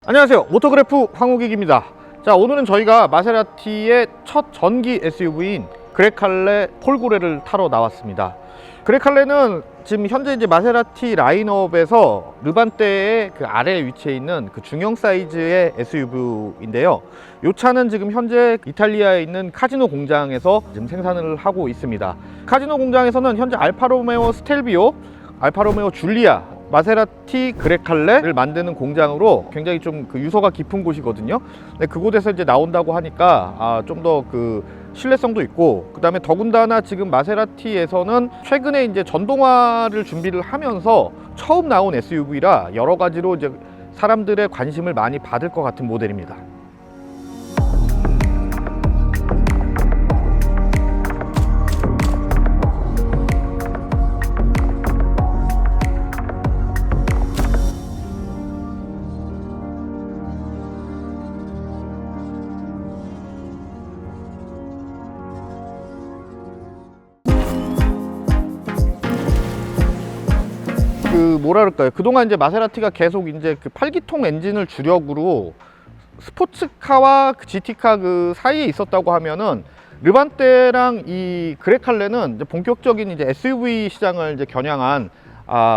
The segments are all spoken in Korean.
안녕하세요, 모토그래프 황우익입니다. 자, 오늘은 저희가 마세라티의 첫 전기 SUV인 그레칼레 폴고레를 타러 나왔습니다. 그레칼레는 지금 현재 이제 마세라티 라인업에서 르반떼의 그 아래에 위치해 있는 그 중형 사이즈의 SUV인데요. 이 차는 지금 현재 이탈리아에 있는 카지노 공장에서 지금 생산을 하고 있습니다. 카지노 공장에서는 현재 알파로메오 스텔비오, 알파로메오 줄리아, 마세라티 그레칼레를 만드는 공장으로 굉장히 좀 그 유서가 깊은 곳이거든요. 근데 그곳에서 이제 나온다고 하니까 좀 더 그 신뢰성도 있고, 그 다음에 더군다나 지금 마세라티에서는 최근에 이제 전동화를 준비를 하면서 처음 나온 SUV라 여러 가지로 이제 사람들의 관심을 많이 받을 것 같은 모델입니다. 뭐라 그럴까요? 그동안 이제 마세라티가 계속 이제 그 8기통 엔진을 주력으로 스포츠카와 GT카 그 사이에 있었다고 하면은 르반떼랑 이 그레칼레는 이제 본격적인 이제 SUV 시장을 이제 겨냥한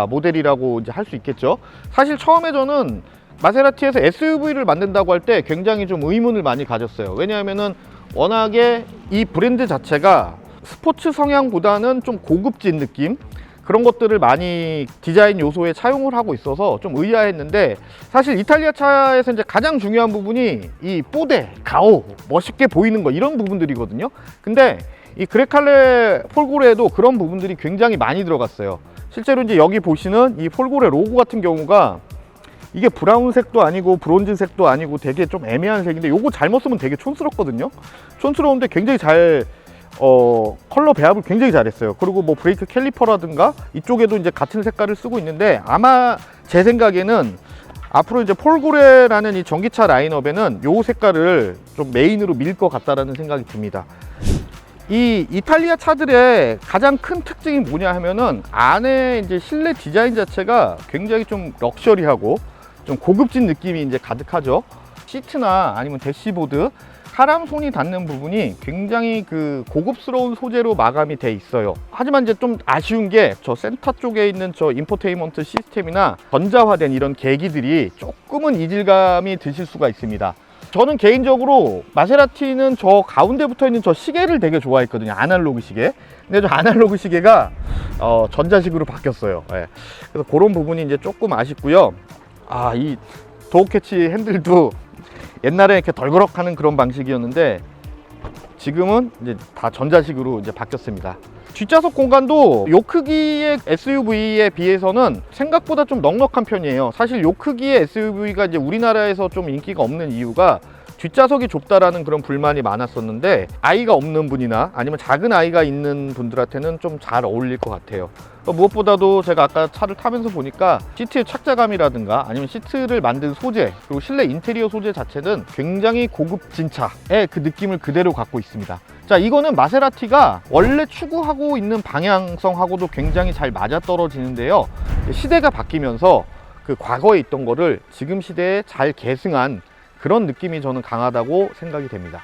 모델이라고 이제 할 수 있겠죠. 사실 처음에 저는 마세라티에서 SUV를 만든다고 할 때 굉장히 좀 의문을 많이 가졌어요. 왜냐하면은 워낙에 이 브랜드 자체가 스포츠 성향보다는 좀 고급진 느낌, 그런 것들을 많이 디자인 요소에 차용을 하고 있어서 좀 의아했는데, 사실 이탈리아 차에서 이제 가장 중요한 부분이 이 뽀대, 가오, 멋있게 보이는 거, 이런 부분들이거든요. 근데 이 그레칼레 폴고레에도 그런 부분들이 굉장히 많이 들어갔어요. 실제로 이제 여기 보시는 이 폴고레 로고 같은 경우가 이게 브라운색도 아니고 브론즈색도 아니고 되게 좀 애매한 색인데, 요거 잘못 쓰면 되게 촌스럽거든요. 촌스러운데 굉장히 잘 컬러 배합을 굉장히 잘했어요. 그리고 뭐 브레이크 캘리퍼라든가 이쪽에도 이제 같은 색깔을 쓰고 있는데, 아마 제 생각에는 앞으로 이제 폴고레라는 이 전기차 라인업에는 요 색깔을 좀 메인으로 밀 것 같다라는 생각이 듭니다. 이 이탈리아 차들의 가장 큰 특징이 뭐냐 하면은 안에 이제 실내 디자인 자체가 굉장히 좀 럭셔리하고 좀 고급진 느낌이 이제 가득하죠. 시트나 아니면 대시보드, 사람 손이 닿는 부분이 굉장히 그 고급스러운 소재로 마감이 돼 있어요. 하지만 이제 좀 아쉬운 게 저 센터 쪽에 있는 저 인포테인먼트 시스템이나 전자화된 이런 계기들이 조금은 이질감이 드실 수가 있습니다. 저는 개인적으로 마세라티는 저 가운데 붙어 있는 저 시계를 되게 좋아했거든요. 아날로그 시계. 근데 저 아날로그 시계가 전자식으로 바뀌었어요. 예. 그래서 그런 부분이 이제 조금 아쉽고요. 이 도어 캐치 핸들도 옛날에 이렇게 덜그럭하는 그런 방식이었는데 지금은 이제 다 전자식으로 이제 바뀌었습니다. 뒷좌석 공간도 요 크기의 SUV에 비해서는 생각보다 좀 넉넉한 편이에요. 사실 요 크기의 SUV가 이제 우리나라에서 좀 인기가 없는 이유가 뒷좌석이 좁다라는 그런 불만이 많았었는데, 아이가 없는 분이나 아니면 작은 아이가 있는 분들한테는 좀 잘 어울릴 것 같아요. 무엇보다도 제가 아까 차를 타면서 보니까 시트의 착자감이라든가 아니면 시트를 만든 소재, 그리고 실내 인테리어 소재 자체는 굉장히 고급진 차의 그 느낌을 그대로 갖고 있습니다. 자, 이거는 마세라티가 원래 추구하고 있는 방향성하고도 굉장히 잘 맞아떨어지는데요. 시대가 바뀌면서 그 과거에 있던 거를 지금 시대에 잘 계승한 그런 느낌이 저는 강하다고 생각이 됩니다.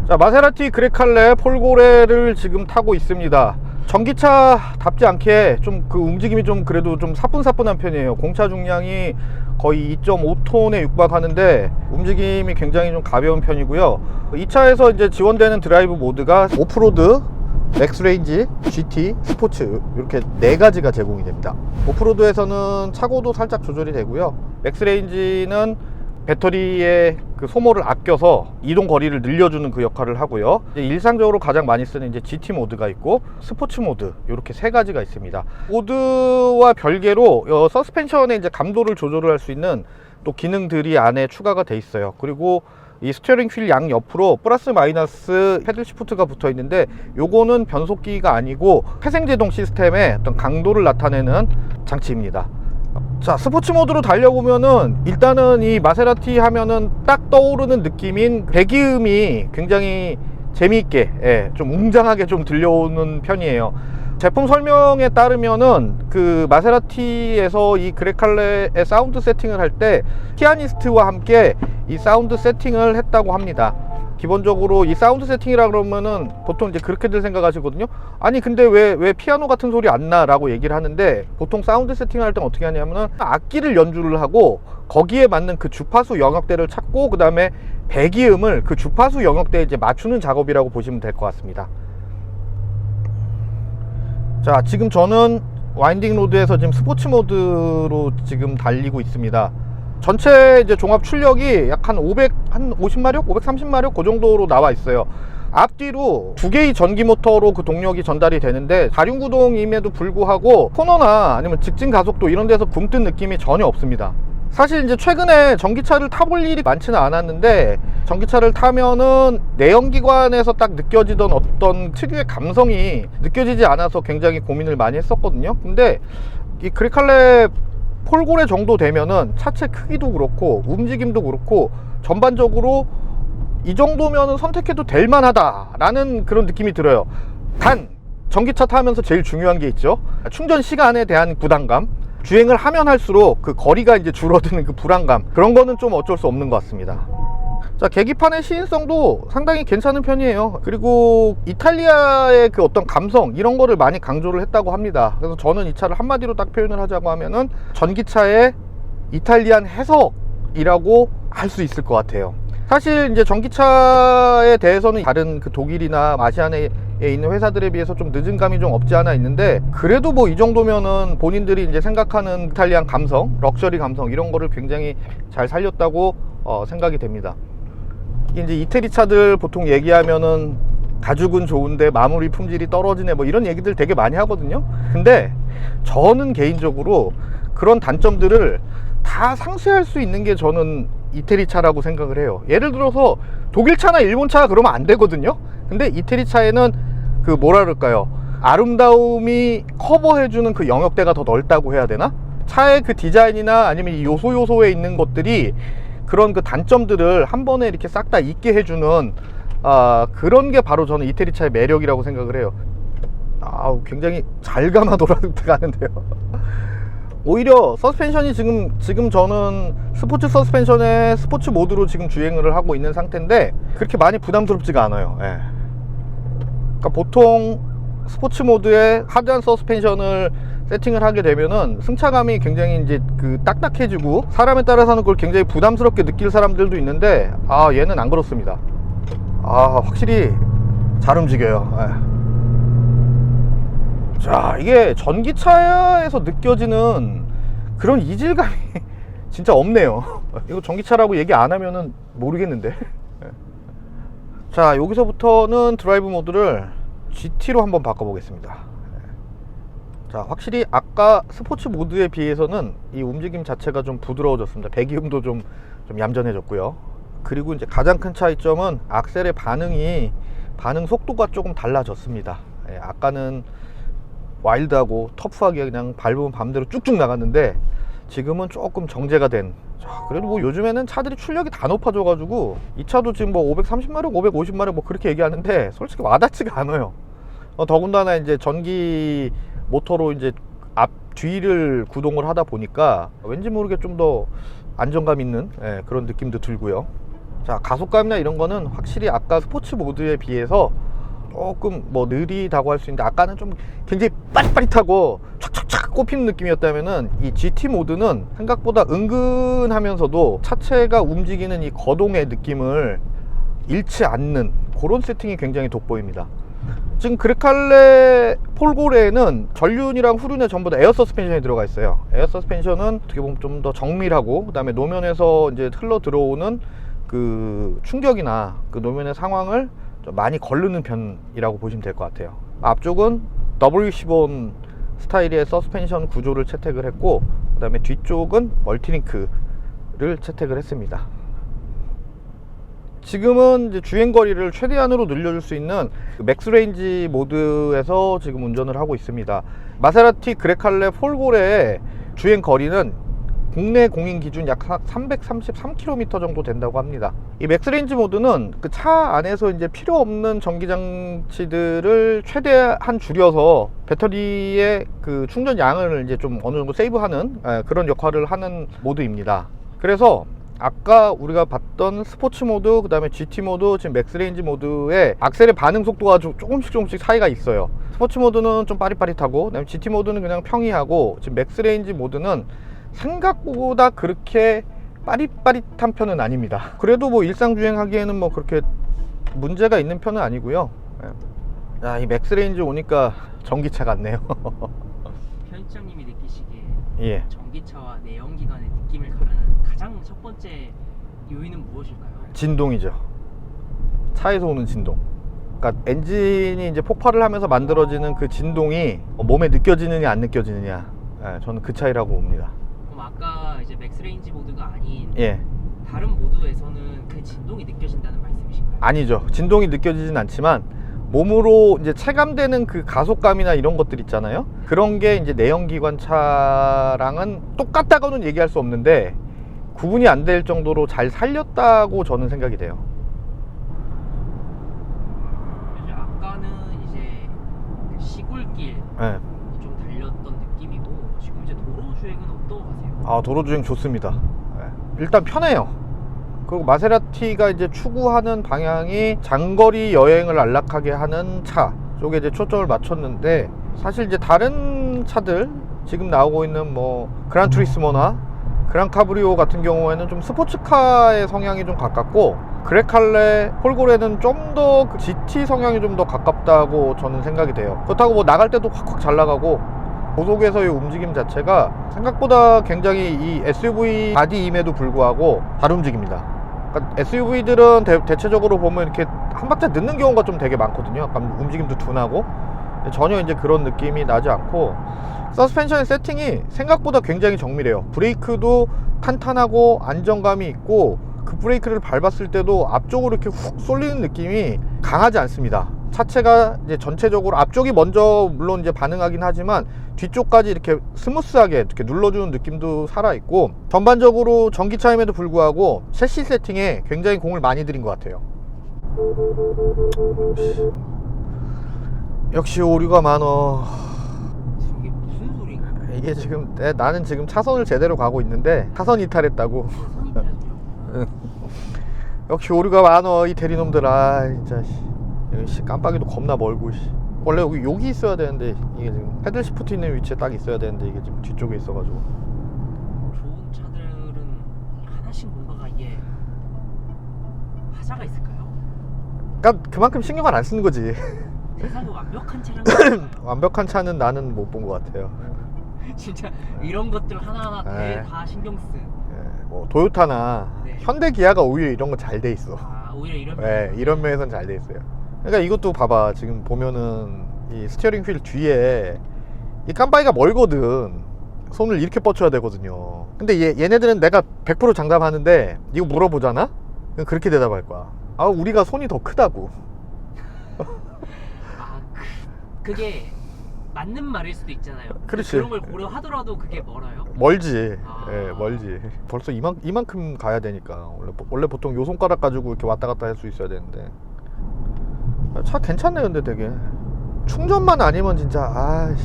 자, 마세라티 그레칼레 폴고레를 지금 타고 있습니다. 전기차답지 않게 좀 그 움직임이 좀 그래도 좀 사뿐사뿐한 편이에요. 공차 중량이 거의 2.5톤에 육박하는데 움직임이 굉장히 좀 가벼운 편이고요. 이 차에서 이제 지원되는 드라이브 모드가 오프로드, 맥스레인지, GT, 스포츠, 이렇게 4가지가 제공이 됩니다. 오프로드에서는 차고도 살짝 조절이 되고요. 맥스레인지는 배터리의 그 소모를 아껴서 이동 거리를 늘려주는 그 역할을 하고요. 이제 일상적으로 가장 많이 쓰는 이제 GT 모드가 있고 스포츠 모드, 이렇게 3가지가 있습니다. 모드와 별개로 서스펜션의 이제 감도를 조절을 할 수 있는 또 기능들이 안에 추가가 돼 있어요. 그리고 이 스티어링 휠 양 옆으로 플러스 마이너스 패들 시프트가 붙어 있는데, 요거는 변속기가 아니고 회생제동 시스템의 어떤 강도를 나타내는 장치입니다. 자, 스포츠 모드로 달려보면은 일단은 이 마세라티 하면은 딱 떠오르는 느낌인 배기음이 굉장히 재미있게, 좀 웅장하게 좀 들려오는 편이에요. 제품 설명에 따르면은 그 마세라티에서 이 그레칼레의 사운드 세팅을 할 때 피아니스트와 함께 이 사운드 세팅을 했다고 합니다. 기본적으로 이 사운드 세팅이라 그러면은 보통 이제 그렇게들 생각하시거든요. 아니 근데 왜 피아노 같은 소리 안 나? 라고 얘기를 하는데, 보통 사운드 세팅을 할 때 어떻게 하냐면은 악기를 연주를 하고 거기에 맞는 그 주파수 영역대를 찾고 그 다음에 배기음을 그 주파수 영역대에 이제 맞추는 작업이라고 보시면 될 것 같습니다. 자, 지금 저는 와인딩 로드에서 지금 스포츠 모드로 지금 달리고 있습니다. 전체 이제 종합 출력이 약 한 50마력? 530마력? 그 정도로 나와 있어요. 앞뒤로 두 개의 전기 모터로 그 동력이 전달이 되는데, 다륜구동임에도 불구하고 코너나 아니면 직진 가속도 이런 데서 굼뜬 느낌이 전혀 없습니다. 사실 이제 최근에 전기차를 타볼 일이 많지는 않았는데, 전기차를 타면은 내연기관에서 딱 느껴지던 어떤 특유의 감성이 느껴지지 않아서 굉장히 고민을 많이 했었거든요. 근데 이 그레칼레 폴고레 정도 되면은 차체 크기도 그렇고 움직임도 그렇고 전반적으로 이 정도면은 선택해도 될 만하다 라는 그런 느낌이 들어요. 단 전기차 타면서 제일 중요한 게 있죠. 충전 시간에 대한 부담감. 주행을 하면 할수록 그 거리가 이제 줄어드는 그 불안감, 그런 거는 좀 어쩔 수 없는 것 같습니다. 자, 계기판의 시인성도 상당히 괜찮은 편이에요. 그리고 이탈리아의 그 어떤 감성, 이런 거를 많이 강조를 했다고 합니다. 그래서 저는 이 차를 한마디로 딱 표현을 하자고 하면은 전기차의 이탈리안 해석이라고 할 수 있을 것 같아요. 사실 이제 전기차에 대해서는 다른 그 독일이나 아시아내에 있는 회사들에 비해서 좀 늦은 감이 좀 없지 않아 있는데, 그래도 뭐 이 정도면은 본인들이 이제 생각하는 이탈리안 감성, 럭셔리 감성, 이런 거를 굉장히 잘 살렸다고 생각이 됩니다. 이제 이태리 차들 보통 얘기하면은 가죽은 좋은데 마무리 품질이 떨어지네, 뭐 이런 얘기들 되게 많이 하거든요. 근데 저는 개인적으로 그런 단점들을 다 상쇄할 수 있는 게 저는 이태리 차라고 생각을 해요. 예를 들어서 독일 차나 일본 차 그러면 안 되거든요. 근데 이태리 차에는 그 뭐라 그럴까요, 아름다움이 커버해주는 그 영역대가 더 넓다고 해야 되나? 차의 그 디자인이나 아니면 이 요소에 있는 것들이 그런 그 단점들을 한 번에 이렇게 싹 다 잊게 해주는 그런 게 바로 저는 이태리 차의 매력이라고 생각을 해요. 굉장히 잘 감아 돌아가는데요. 오히려 서스펜션이 지금 저는 스포츠 서스펜션의 스포츠 모드로 지금 주행을 하고 있는 상태인데 그렇게 많이 부담스럽지가 않아요. 예. 그러니까 보통 스포츠 모드에 하드한 서스펜션을 세팅을 하게 되면은 승차감이 굉장히 이제 그 딱딱해지고 사람에 따라서는 그걸 굉장히 부담스럽게 느낄 사람들도 있는데, 얘는 안 그렇습니다. 확실히 잘 움직여요. 예. 자, 이게 전기차에서 느껴지는 그런 이질감이 진짜 없네요. 이거 전기차라고 얘기 안 하면은 모르겠는데. 자, 여기서부터는 드라이브 모드를 GT로 한번 바꿔보겠습니다. 자, 확실히 아까 스포츠 모드에 비해서는 이 움직임 자체가 좀 부드러워졌습니다. 배기음도 좀 얌전해졌고요. 그리고 이제 가장 큰 차이점은 악셀의 반응 속도가 조금 달라졌습니다. 아까는 와일드하고 터프하게 그냥 밟으면 맘대로 쭉쭉 나갔는데 지금은 조금 정제가 된. 자, 그래도 뭐 요즘에는 차들이 출력이 다 높아져 가지고 이 차도 지금 뭐 530마력 550마력 뭐 그렇게 얘기하는데 솔직히 와닿지가 않아요. 더군다나 이제 전기 모터로 이제 앞 뒤를 구동을 하다 보니까 왠지 모르게 좀 더 안정감 있는 그런 느낌도 들고요. 자, 가속감이나 이런 거는 확실히 아까 스포츠 모드에 비해서 조금 뭐 느리다고 할 수 있는데, 아까는 좀 굉장히 빠릿빠릿하고 촥촥촥 꼽히는 느낌이었다면은 이 GT 모드는 생각보다 은근하면서도 차체가 움직이는 이 거동의 느낌을 잃지 않는 그런 세팅이 굉장히 돋보입니다. 지금 그레칼레 폴고레는 전륜이랑 후륜에 전부 다 에어 서스펜션이 들어가 있어요. 에어 서스펜션은 어떻게 보면 좀 더 정밀하고, 그 다음에 노면에서 이제 흘러 들어오는 그 충격이나 그 노면의 상황을 좀 많이 거르는 편이라고 보시면 될 것 같아요. 앞쪽은 W15 스타일의 서스펜션 구조를 채택을 했고, 그 다음에 뒤쪽은 멀티링크를 채택을 했습니다. 지금은 이제 주행거리를 최대한으로 늘려줄 수 있는 맥스레인지 모드에서 지금 운전을 하고 있습니다. 마세라티 그레칼레 폴고레의 주행거리는 국내 공인 기준 약 333km 정도 된다고 합니다. 이 맥스레인지 모드는 그 차 안에서 이제 필요 없는 전기 장치들을 최대한 줄여서 배터리의 그 충전 양을 이제 좀 어느 정도 세이브하는 그런 역할을 하는 모드입니다. 그래서 아까 우리가 봤던 스포츠 모드, 그 다음에 GT 모드, 지금 맥스레인지 모드의 악셀의 반응 속도가 조금씩 차이가 있어요. 스포츠 모드는 좀 빠릿빠릿하고, 그다음에 GT 모드는 그냥 평이하고, 지금 맥스레인지 모드는 생각보다 그렇게 빠릿빠릿한 편은 아닙니다. 그래도 뭐 일상 주행하기에는 뭐 그렇게 문제가 있는 편은 아니고요. 야, 이 맥스레인지 오니까 전기차 같네요. 편집장님이 느끼시기에 예. 전기차와 내연기관의 느낌을 가르는 가장 첫 번째 요인은 무엇일까요? 진동이죠. 차에서 오는 진동. 그러니까 엔진이 이제 폭발을 하면서 만들어지는 그 진동이 몸에 느껴지느냐 안 느껴지느냐, 저는 그 차이라고 봅니다. 그럼 아까 이제 맥스레인지 모드가 아닌 예. 다른 모드에서는 그 진동이 느껴진다는 말씀이신가요? 아니죠. 진동이 느껴지진 않지만 몸으로 이제 체감되는 그 가속감이나 이런 것들 있잖아요. 그런 게 이제 내연기관 차랑은 똑같다고는 얘기할 수 없는데 구분이 안 될 정도로 잘 살렸다고 저는 생각이 돼요. 이제 아까는 이제 그 시골길 네. 좀 달렸던 느낌이고 지금 이제 도로 주행은 어떠하세요? 아, 도로 주행 좋습니다. 네. 일단 편해요. 그리고 마세라티가 이제 추구하는 방향이 장거리 여행을 안락하게 하는 차 쪽에 이제 초점을 맞췄는데, 사실 이제 다른 차들 지금 나오고 있는 뭐 그란 투리스모나 그란 카브리오 같은 경우에는 좀 스포츠카의 성향이 좀 가깝고, 그레칼레, 폴고레는 좀 더 GT 성향이 좀 더 가깝다고 저는 생각이 돼요. 그렇다고 뭐 나갈 때도 확확 잘 나가고, 고속에서의 움직임 자체가 생각보다 굉장히 이 SUV 바디임에도 불구하고 잘 움직입니다. 그러니까 SUV들은 대체적으로 보면 이렇게 한 박자 늦는 경우가 좀 되게 많거든요. 약간 움직임도 둔하고. 전혀 이제 그런 느낌이 나지 않고, 서스펜션의 세팅이 생각보다 굉장히 정밀해요. 브레이크도 탄탄하고 안정감이 있고, 그 브레이크를 밟았을 때도 앞쪽으로 이렇게 훅 쏠리는 느낌이 강하지 않습니다. 차체가 이제 전체적으로 앞쪽이 먼저 물론 이제 반응하긴 하지만 뒤쪽까지 이렇게 스무스하게 이렇게 눌러주는 느낌도 살아있고, 전반적으로 전기차임에도 불구하고 셰시 세팅에 굉장히 공을 많이 들인 것 같아요. 역시 오류가 많어. 이게 무슨 소리인가요? 이게 지금 나는 지금 차선을 제대로 가고 있는데 차선 이탈했다고. 선이 타야죠. 역시 오류가 많어 이 대리놈들. 아 진짜 씨, 깜빡이도 겁나 멀고 씨. 원래 여기 있어야 되는데, 이게 지금 패들 시프트 있는 위치에 딱 있어야 되는데 이게 지금 뒤쪽에 있어가지고. 좋은 차들은 하나씩 뭔가가 이게 하자가 있을까요? 그러니까 그만큼 신경을 안 쓰는 거지. 세상에 완벽한 차량 완벽한 차는 나는 못 본 것 같아요. 진짜 이런 것들 하나하나 네. 다 신경 쓴. 뭐 토요타나 네. 현대 기아가 오히려 이런 거 잘 돼 있어. 오히려 이런 이런 면에서는 잘 돼 있어요. 그러니까 이것도 봐봐. 지금 보면은 이 스티어링 휠 뒤에 이 깜빡이가 멀거든. 손을 이렇게 뻗쳐야 되거든요. 근데 얘네들은 내가 100% 장담하는데 이거 물어보잖아? 그럼 그렇게 대답할 거야. 아, 우리가 손이 더 크다고. 그게 맞는 말일 수도 있잖아요. 그렇지. 그런 걸 고려하더라도 그게 멀어요? 멀지. 아. 멀지. 벌써 이만큼 가야 되니까. 원래 보통 요 손가락 가지고 이렇게 왔다 갔다 할 수 있어야 되는데. 차 괜찮네. 근데 되게 충전만 아니면 진짜 아이씨.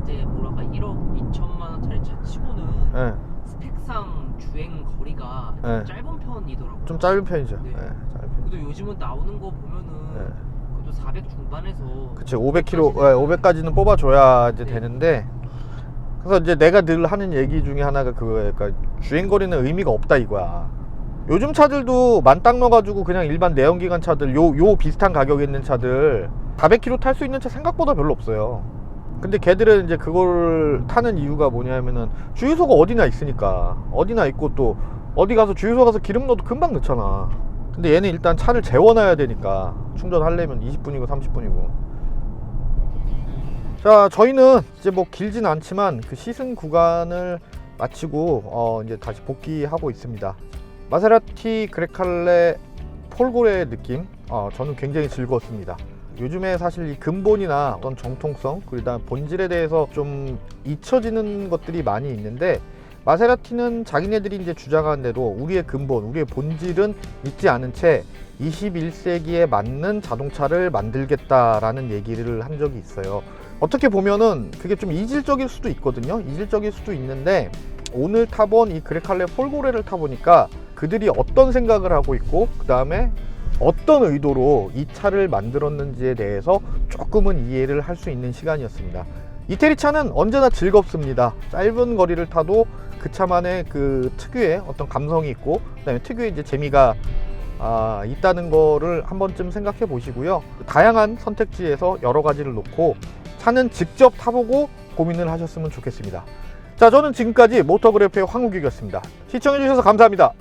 이제 뭐랄까 1억 2천만 원짜리 차 치고는 예. 스펙상 주행 거리가 네. 짧은 편이더라고요. 좀 짧은 편이죠. 네. 짧은 편. 그래도 요즘은 나오는 거 보면은 그래도 400 중반에서 그치. 500km, 500까지는 뽑아줘야 이제 네. 되는데, 그래서 이제 내가 늘 하는 얘기 중에 하나가 그거예요. 그러니까 주행거리는 의미가 없다 이거야. 요즘 차들도 만땅 넣어가지고 그냥 일반 내연기관 차들 요 비슷한 가격에 있는 차들 400km 탈 수 있는 차 생각보다 별로 없어요. 근데 걔들은 이제 그걸 타는 이유가 뭐냐면은 주유소가 어디나 있으니까. 어디나 있고 또 어디 가서 주유소 가서 기름 넣어도 금방 넣잖아. 근데 얘는 일단 차를 재워놔야 되니까 충전하려면 20분이고 30분이고. 자, 저희는 이제 뭐 길진 않지만 그 시승 구간을 마치고 이제 다시 복귀하고 있습니다. 마세라티 그레칼레 폴고레의 느낌, 저는 굉장히 즐거웠습니다. 요즘에 사실 이 근본이나 어떤 정통성, 그다음 본질에 대해서 좀 잊혀지는 것들이 많이 있는데, 마세라티는 자기네들이 이제 주장한 대로 우리의 근본, 우리의 본질은 잊지 않은 채 21세기에 맞는 자동차를 만들겠다라는 얘기를 한 적이 있어요. 어떻게 보면은 그게 좀 이질적일 수도 있거든요. 이질적일 수도 있는데 오늘 타본 이 그레칼레 폴고레를 타보니까 그들이 어떤 생각을 하고 있고 그 다음에 어떤 의도로 이 차를 만들었는지에 대해서 조금은 이해를 할 수 있는 시간이었습니다. 이태리 차는 언제나 즐겁습니다. 짧은 거리를 타도 그 차만의 그 특유의 어떤 감성이 있고 그다음에 특유의 이제 재미가 있다는 거를 한 번쯤 생각해 보시고요. 다양한 선택지에서 여러 가지를 놓고 차는 직접 타보고 고민을 하셨으면 좋겠습니다. 자, 저는 지금까지 모터그래프의 황우규였습니다. 시청해 주셔서 감사합니다.